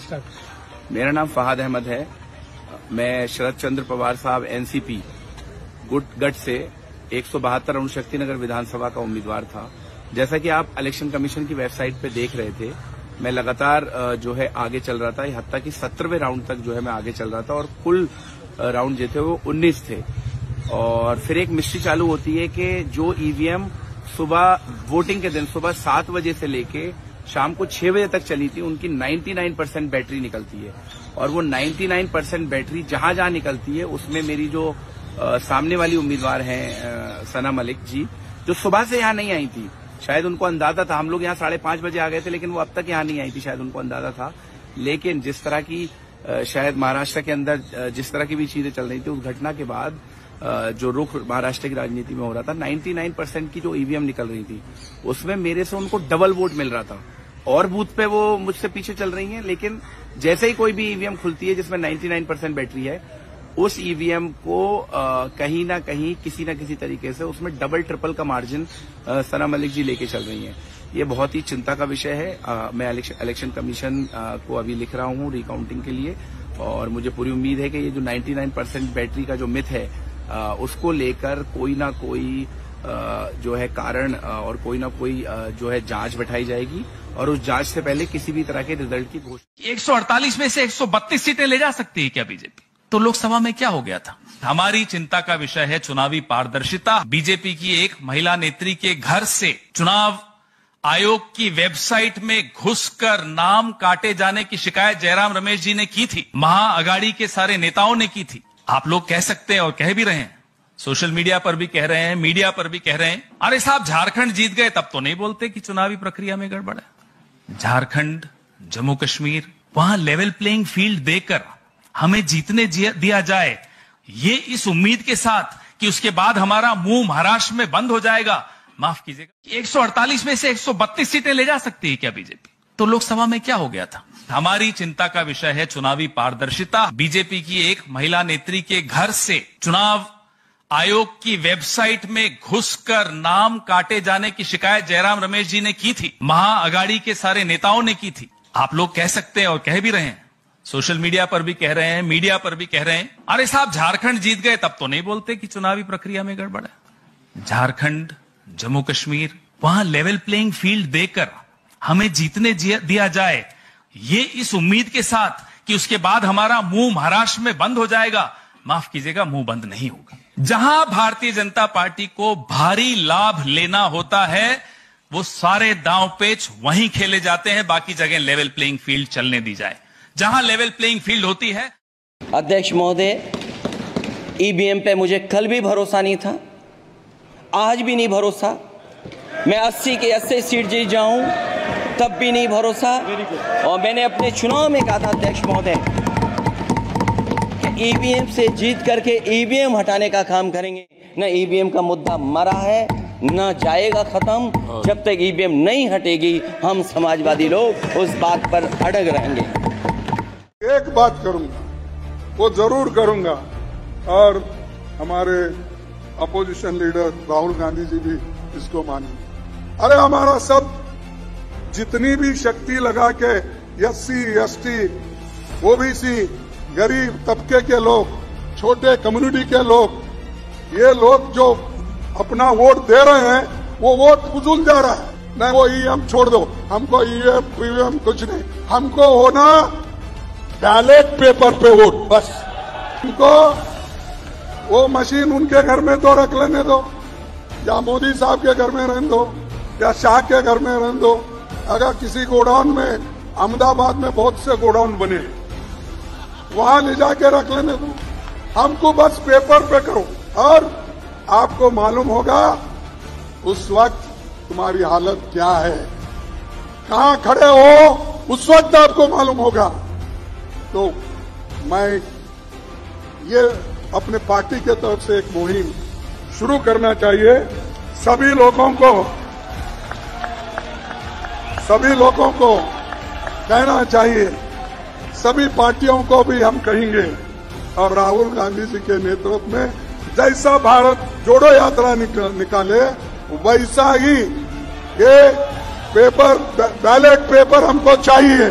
Start. मेरा नाम फहाद अहमद है। मैं शरद चंद्र पवार साहब एनसीपी गठ से 172 अणुशक्ति नगर विधानसभा का उम्मीदवार था। जैसा कि आप इलेक्शन कमीशन की वेबसाइट पे देख रहे थे, मैं लगातार जो है आगे चल रहा था। हत्ता कि 17वें राउंड तक जो है मैं आगे चल रहा था और कुल राउंड जो थे वो 19 थे। और फिर एक मिस्ट्री चालू होती है कि जो ईवीएम सुबह वोटिंग के दिन सुबह 7 बजे से लेके शाम को 6 बजे तक चली थी, उनकी 99% बैटरी निकलती है। और वो 99% बैटरी जहां जहां निकलती है उसमें मेरी जो सामने वाली उम्मीदवार हैं सना मलिक जी, जो सुबह से यहां नहीं आई थी, शायद उनको अंदाजा था। हम लोग यहां 5:30 बजे आ गए थे, लेकिन वो अब तक यहां नहीं आई थी, शायद उनको अंदाजा था। लेकिन जिस तरह की शायद महाराष्ट्र के अंदर जिस तरह की भी चीजें चल रही थी, उस घटना के बाद जो रुख महाराष्ट्र की राजनीति में हो रहा था, 99% की जो ईवीएम निकल रही थी उसमें मेरे से उनको डबल वोट मिल रहा था। और बूथ पे वो मुझसे पीछे चल रही हैं, लेकिन जैसे ही कोई भी ईवीएम खुलती है जिसमें 99% बैटरी है, उस ईवीएम को कहीं ना कहीं किसी न किसी तरीके से उसमें डबल ट्रिपल का मार्जिन सना मलिक जी लेके चल रही हैं। ये बहुत ही चिंता का विषय है। मैं इलेक्शन कमीशन को अभी लिख रहा हूं रिकाउंटिंग के लिए, और मुझे पूरी उम्मीद है कि ये जो 99% बैटरी का जो मिथ है उसको लेकर कोई ना कोई जो है कारण और कोई ना कोई जो है जांच बैठाई जाएगी, और उस जांच से पहले किसी भी तरह के रिजल्ट की घोषणा। 148 में से 132 सीटें ले जा सकती है क्या बीजेपी? तो लोकसभा में क्या हो गया था? हमारी चिंता का विषय है चुनावी पारदर्शिता। बीजेपी की एक महिला नेत्री के घर से चुनाव आयोग की वेबसाइट में घुसकर नाम काटे जाने की शिकायत जयराम रमेश जी ने की थी, महाअघाड़ी के सारे नेताओं ने की थी। आप लोग कह सकते हैं और कह भी रहे हैं, सोशल मीडिया पर भी कह रहे हैं, मीडिया पर भी कह रहे हैं, अरे साहब झारखंड जीत गए तब तो नहीं बोलते कि चुनावी प्रक्रिया में गड़बड़ है। झारखंड, जम्मू कश्मीर, वहां लेवल प्लेइंग फील्ड देकर हमें जीतने दिया जाए, ये इस उम्मीद के साथ कि उसके बाद हमारा मुंह महाराष्ट्र में बंद हो जाएगा। माफ कीजिएगा, 148 में से 132 सीटें ले जा सकती है क्या बीजेपी? तो लोकसभा में क्या हो गया था? हमारी चिंता का विषय है चुनावी पारदर्शिता। बीजेपी की एक महिला नेत्री के घर से चुनाव आयोग की वेबसाइट में घुसकर नाम काटे जाने की शिकायत जयराम रमेश जी ने की थी, महाअघाड़ी के सारे नेताओं ने की थी। आप लोग कह सकते हैं और कह भी रहे हैं, सोशल मीडिया पर भी कह रहे हैं, मीडिया पर भी कह रहे हैं, अरे साहब झारखंड जीत गए तब तो नहीं बोलते कि चुनावी प्रक्रिया में गड़बड़ है। झारखंड, जम्मू कश्मीर, वहां लेवल प्लेइंग फील्ड देकर हमें जीतने दिया जाए, ये इस उम्मीद के साथ कि उसके बाद हमारा मुंह महाराष्ट्र में बंद हो जाएगा। माफ कीजिएगा, मुंह बंद नहीं होगा। जहां भारतीय जनता पार्टी को भारी लाभ लेना होता है, वो सारे दांव पेच वहीं खेले जाते हैं, बाकी जगह लेवल प्लेइंग फील्ड चलने दी जाए। जहां लेवल प्लेइंग फील्ड होती है। अध्यक्ष महोदय, ईवीएम पे मुझे कल भी भरोसा नहीं था, आज भी नहीं भरोसा। मैं 80 के 80 सीट जीत जाऊं तब भी नहीं भरोसा। और मैंने अपने चुनाव में कहा था अध्यक्ष महोदय, ईवीएम से जीत करके ईवीएम हटाने का काम करेंगे। न ईवीएम का मुद्दा मरा है, न जाएगा खत्म। जब तक ईवीएम नहीं हटेगी, हम समाजवादी लोग उस बात पर अड़ग रहेंगे। एक बात करूंगा, वो जरूर करूंगा, और हमारे अपोजिशन लीडर राहुल गांधी जी भी इसको मानेंगे। अरे हमारा सब जितनी भी शक्ति लगा के एससी, एसटी, ओबीसी, गरीब तबके के लोग, छोटे कम्युनिटी के लोग, ये लोग जो अपना वोट दे रहे हैं, वो वोट फुजूल जा रहा है। नहीं, वो ईवीएम छोड़ दो, हमको ईवीएम कुछ नहीं, हमको होना बैलेट पेपर पे वोट, बस। हमको वो मशीन उनके घर में तो रख लेने दो, या मोदी साहब के घर में रहने दो, या शाह के घर में रहने दो। अगर किसी गोडाउन में, अहमदाबाद में बहुत से गोडाउन बने, वहां ले जाके रख लेने दो, हमको बस पेपर पे करो। और आपको मालूम होगा उस वक्त तुम्हारी हालत क्या है, कहां खड़े हो, उस वक्त आपको मालूम होगा। तो मैं ये अपने पार्टी के तरफ से एक मुहिम शुरू करना चाहिए। सभी लोगों को कहना चाहिए, सभी पार्टियों को भी हम कहेंगे, और राहुल गांधी जी के नेतृत्व में जैसा भारत जोड़ो यात्रा निकाले, वैसा ही ये पेपर, बैलेट पेपर हमको चाहिए।